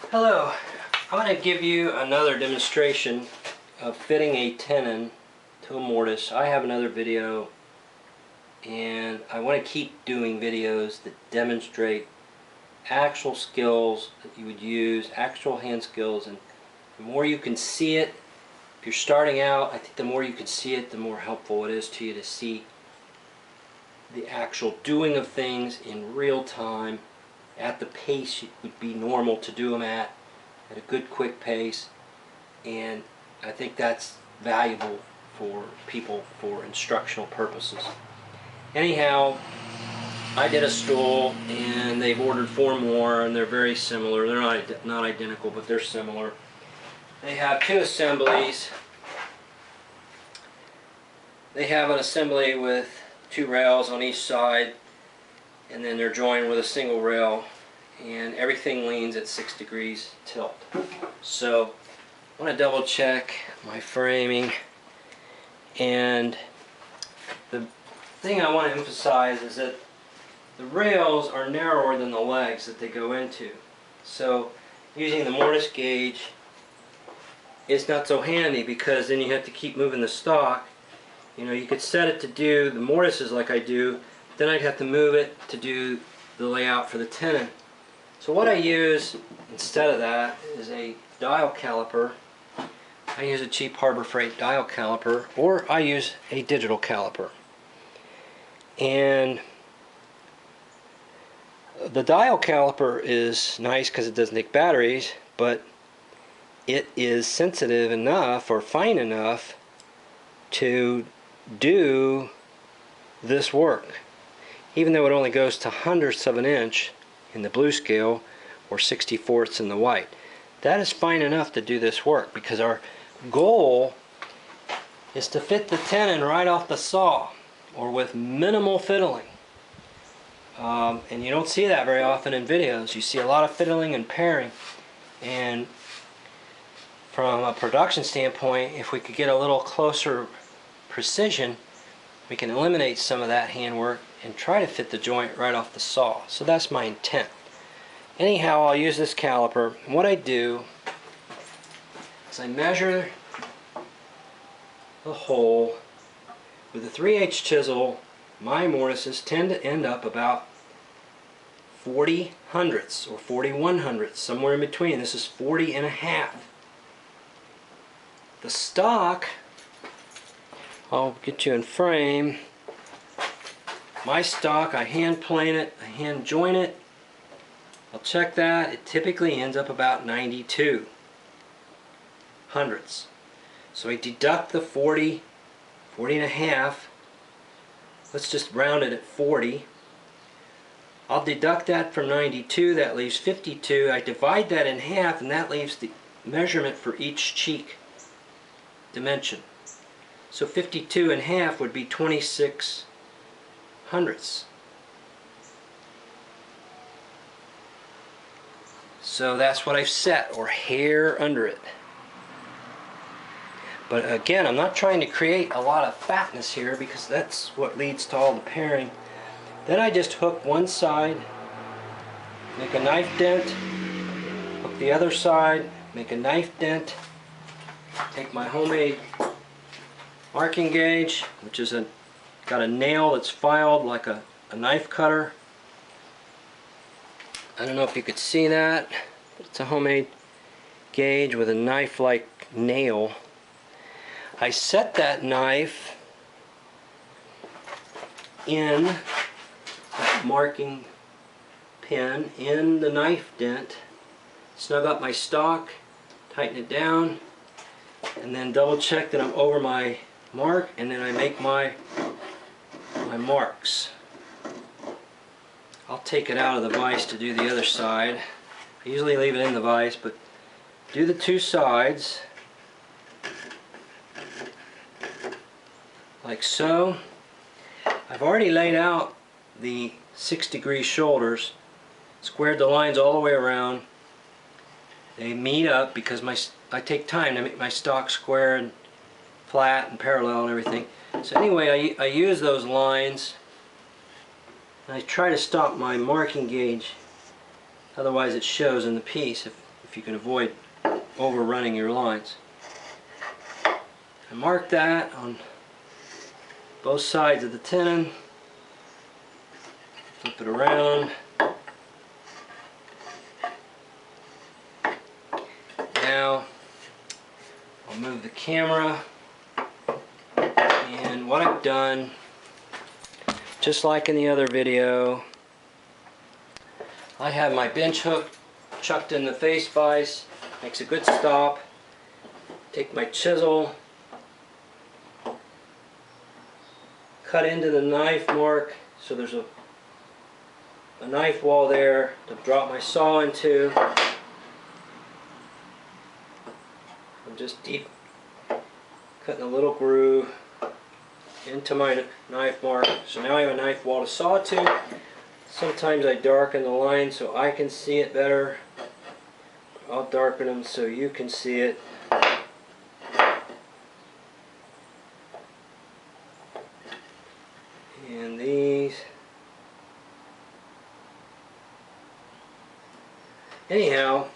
Hello, I'm going to give you another demonstration of fitting a tenon to a mortise. I have another video and I want to keep doing videos that demonstrate actual skills that you would use, actual hand skills, and the more you can see it, if you're starting out, I think the more you can see it, the more helpful it is to you to see the actual doing of things in real time at the pace it would be normal to do them at a good quick pace. And I think that's valuable for people for instructional purposes. Anyhow, I did a stool and they've ordered 4 more and they're very similar. They're not identical, but they're similar. They have 2 assemblies. They have an assembly with 2 rails on each side, and then they're joined with a single rail, and everything leans at 6 degrees tilt. So I want to double check my framing, and the thing I want to emphasize is that the rails are narrower than the legs that they go into. So using the mortise gauge is not so handy, because then you have to keep moving the stock. You know, you could set it to do the mortises like I do, then I'd have to move it to do the layout for the tenon. So what I use instead of that is a dial caliper. I use a cheap Harbor Freight dial caliper, or I use a digital caliper. And the dial caliper is nice because it doesn't take batteries, but it is sensitive enough or fine enough to do this work, even though it only goes to hundredths of an inch in the blue scale or 64ths in the white. That is fine enough to do this work, because our goal is to fit the tenon right off the saw or with minimal fiddling. And you don't see that very often in videos. You see a lot of fiddling and paring, and from a production standpoint, if we could get a little closer precision, we can eliminate some of that handwork and try to fit the joint right off the saw. So that's my intent. Anyhow, I'll use this caliper, and what I do is I measure the hole with a 3/8 chisel. My mortises tend to end up about 40 hundredths or 41 hundredths, somewhere in between. This is 40 and a half. The stock, I'll get you in frame. My stock, I hand plane it, I hand join it. I'll check that. It typically ends up about 92 hundredths. So I deduct the 40, 40 and a half. Let's just round it at 40. I'll deduct that from 92. That leaves 52. I divide that in half, and that leaves the measurement for each cheek dimension. So 52 and a half would be 26 hundredths. So that's what I've set, or hair under it. But again, I'm not trying to create a lot of fatness here, because that's what leads to all the paring. Then I just hook one side, make a knife dent, hook the other side, make a knife dent, take my homemade marking gauge, which is got a nail that's filed like a knife cutter. I don't know if you could see that, but it's a homemade gauge with a knife-like nail. I set that knife in that marking pin in the knife dent, snug up my stock, tighten it down, and then double check that I'm over my mark, and then I make my marks. I'll take it out of the vise to do the other side. I usually leave it in the vise, but do the 2 sides like so. I've already laid out the 6-degree shoulders, squared the lines all the way around. They meet up because I take time to make my stock square and flat and parallel and everything. So anyway, I use those lines, and I try to stop my marking gauge, otherwise it shows in the piece. If if you can avoid overrunning your lines. I mark that on both sides of the tenon. Flip it around. Now I'll move the camera, and what I've done, just like in the other video, I have my bench hook chucked in the face vise, makes a good stop. Take my chisel, cut into the knife mark, so there's a knife wall there to drop my saw into. I'm just deep cutting a little groove into my knife mark. So now I have a knife wall to saw to. Sometimes I darken the line so I can see it better. I'll darken them so you can see it. And these. Anyhow,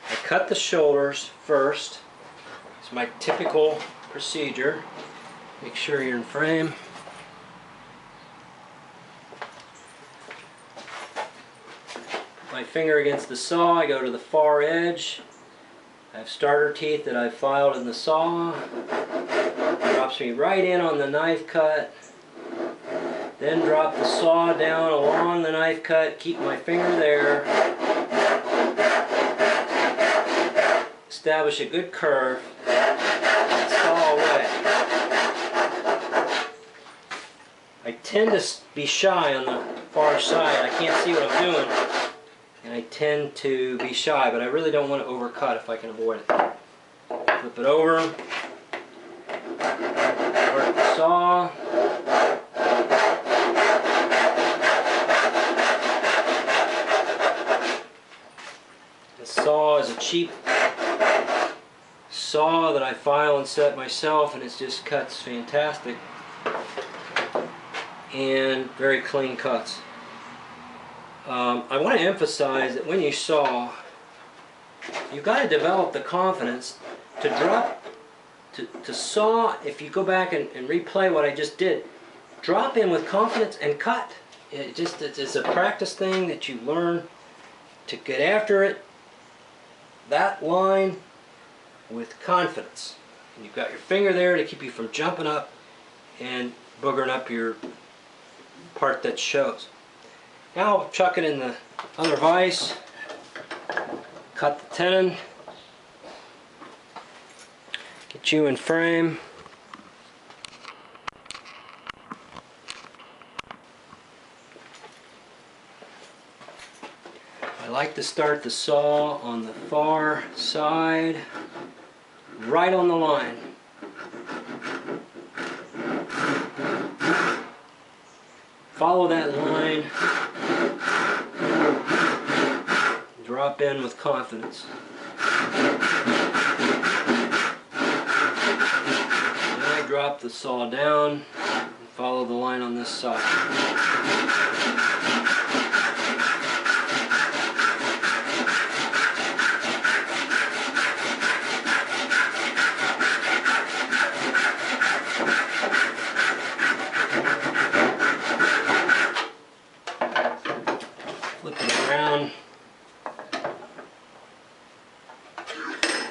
I cut the shoulders first. It's my typical procedure. Make sure you're in frame. Put my finger against the saw, I go to the far edge. I have starter teeth that I've filed in the saw. Drops me right in on the knife cut. Then drop the saw down along the knife cut, keep my finger there. Establish a good curve. Saw away. I tend to be shy on the far side. I can't see what I'm doing, and I tend to be shy, but I really don't want to overcut if I can avoid it. Flip it over. Work the saw. The saw is a cheap saw that I file and set myself, and it just cuts fantastic and very clean cuts. I want to emphasize that when you saw, you've got to develop the confidence to drop, to saw. If you go back and replay what I just did, drop in with confidence and cut. It's a practice thing that you learn to get after it, that line, with confidence. And you've got your finger there to keep you from jumping up and boogering up your part that shows. Now I'll chuck it in the other vise, cut the tenon, get you in frame. I like to start the saw on the far side, right on the line. Follow that line. Drop in with confidence. Then I drop the saw down and follow the line on this side. Flip it around.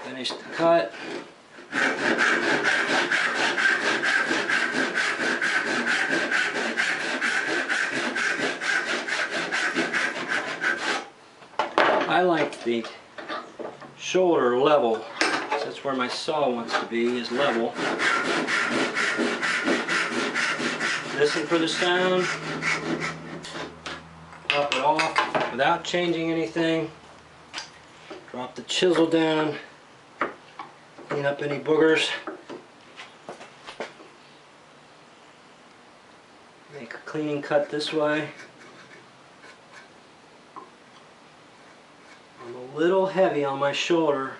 Finish the cut. I like the shoulder level. So that's where my saw wants to be, is level. Listen for the sound. Pop it off without changing anything. Drop the chisel down. Clean up any boogers. Make a cleaning cut this way. I'm a little heavy on my shoulder.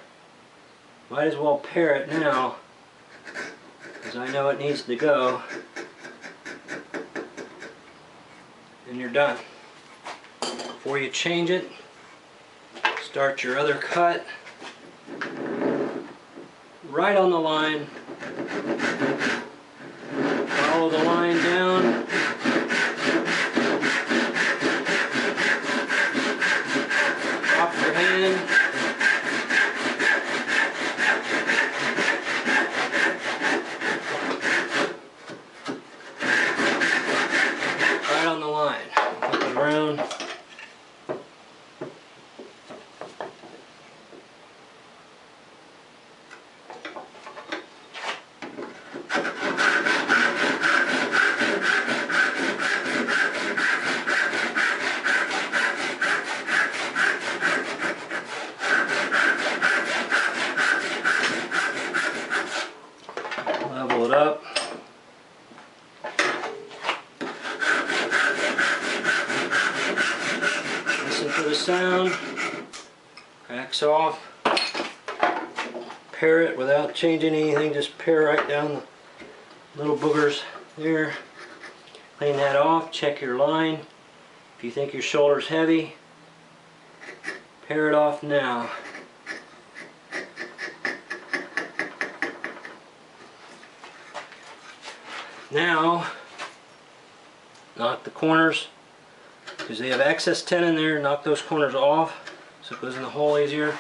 Might as well pare it now, because I know it needs to go. And you're done. Before you change it, Start your other cut right on the line. Follow the line down. Off your hand. Right on the line. Flip it around. Level it up. Listen for the sound. Cracks off. Pare it without changing anything, just pare right down the little boogers there. Clean that off, check your line. If you think your shoulder's heavy, pare it off now. Now, knock the corners, because they have excess tenon there, knock those corners off so it goes in the hole easier.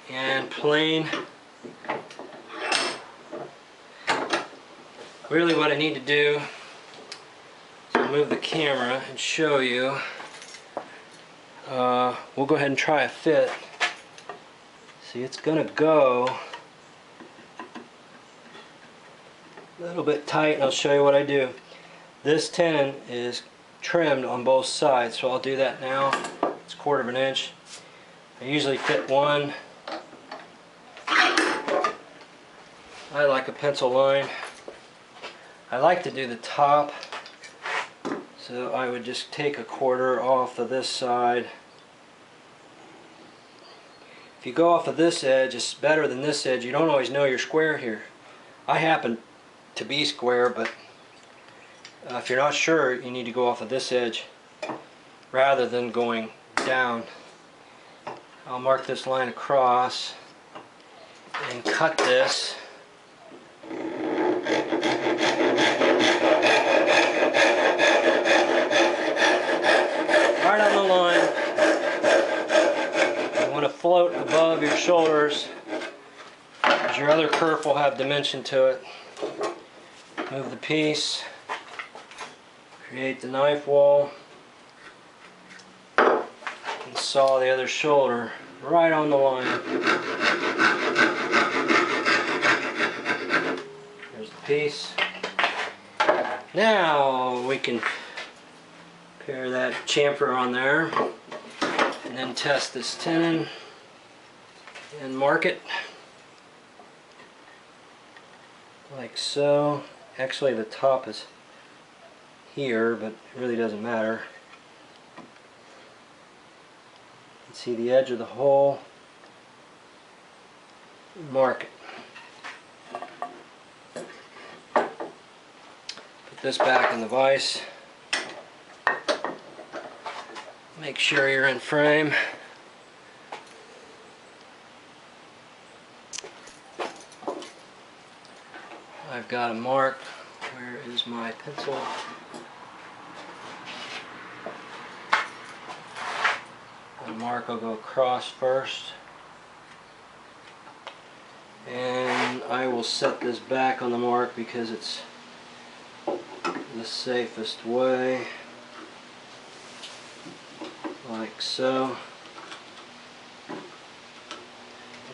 And plane. Really what I need to do is move the camera and show you. We'll go ahead and try a fit. See, it's gonna go a little bit tight, and I'll show you what I do. This tenon is trimmed on both sides, so I'll do that now. It's 1/4 of an inch. I usually fit one. I like a pencil line. I like to do the top, so I would just take 1/4 off of this side. If you go off of this edge, it's better than this edge. You don't always know you're square here. I happen to be square, but if you're not sure, you need to go off of this edge rather than going down. I'll mark this line across and cut this. Right on the line. You want to float above your shoulders, because your other kerf will have dimension to it. Move the piece, create the knife wall, and saw the other shoulder right on the line. There's the piece. Now we can pair that chamfer on there and then test this tenon and mark it like so. Actually, the top is here, but it really doesn't matter. You can see the edge of the hole. Mark it. Put this back in the vise. Make sure you're in frame. I've got a mark. Where is my pencil? The mark will go across first. And I will set this back on the mark because it's the safest way. Like so.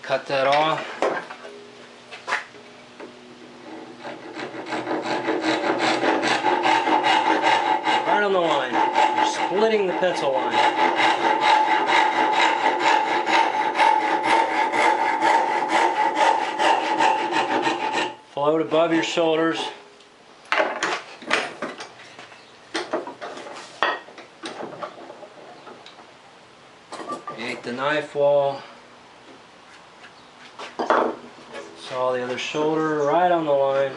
Cut that off. Right on the line. You're splitting the pencil line. Float above your shoulders. Create the knife wall. Saw the other shoulder right on the line.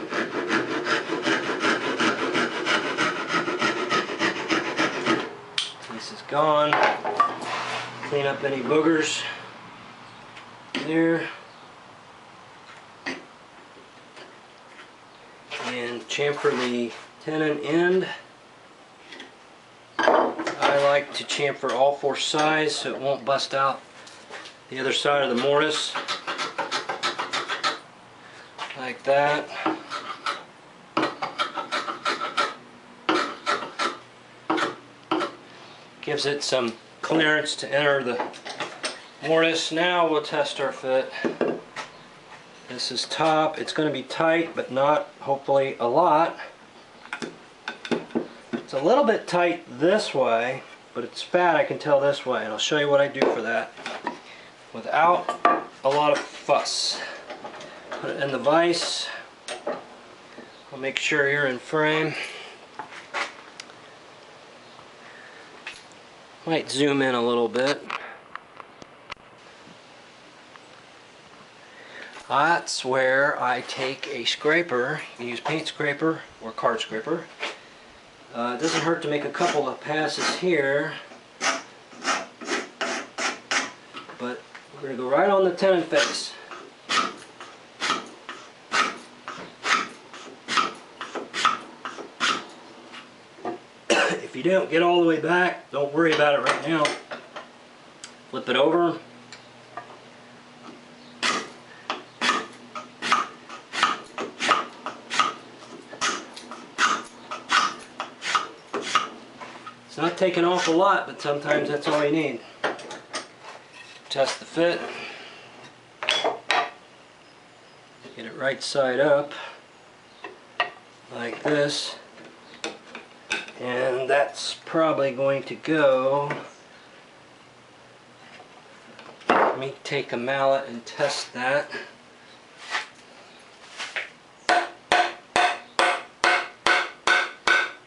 Piece is It's gone. Clean up any boogers there. And chamfer the tenon end. I like to chamfer all four sides so it won't bust out the other side of the mortise. Like that. Gives it some clearance to enter the mortise. Now we'll test our fit. This is top. It's going to be tight, but not hopefully a lot. It's a little bit tight this way, but it's fat, I can tell this way, and I'll show you what I do for that without a lot of fuss. Put it in the vise. I'll make sure you're in frame. Might zoom in a little bit. That's where I take a scraper. You can use paint scraper or card scraper. It doesn't hurt to make a couple of passes here. But we're going to go right on the tenon face. If you don't get all the way back, don't worry about it right now. Flip it over. It's not taking off a lot, but sometimes that's all you need. Test the fit. Get it right side up, like this. And that's probably going to go. Let me take a mallet and test that.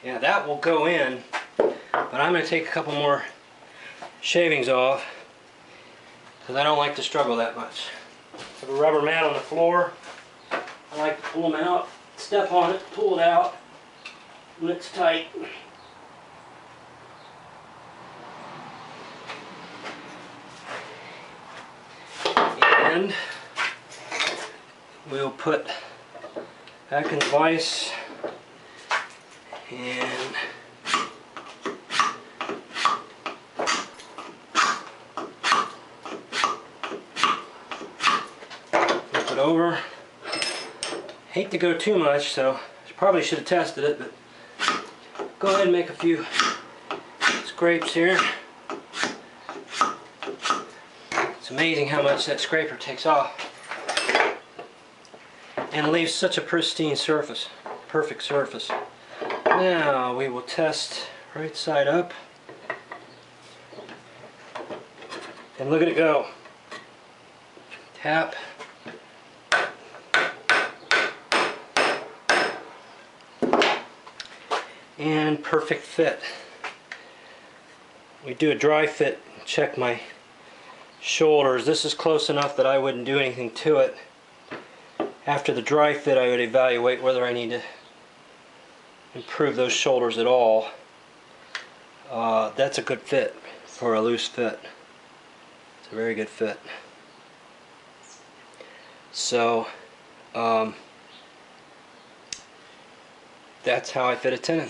Yeah, that will go in. But I'm going to take a couple more shavings off because I don't like to struggle that much. I have a rubber mat on the floor. I like to pull them out, step on it, pull it out when it's tight. And we'll put back in the vise and over. Hate to go too much, so I probably should have tested it, but go ahead and make a few scrapes here. It's amazing how much that scraper takes off and leaves such a pristine surface, perfect surface. Now we will test right side up, and look at it go. Tap. And perfect fit. We do a dry fit, check my shoulders. This is close enough that I wouldn't do anything to it. After the dry fit, I would evaluate whether I need to improve those shoulders at all. That's a good fit for a loose fit. It's a very good fit. So that's how I fit a tenon.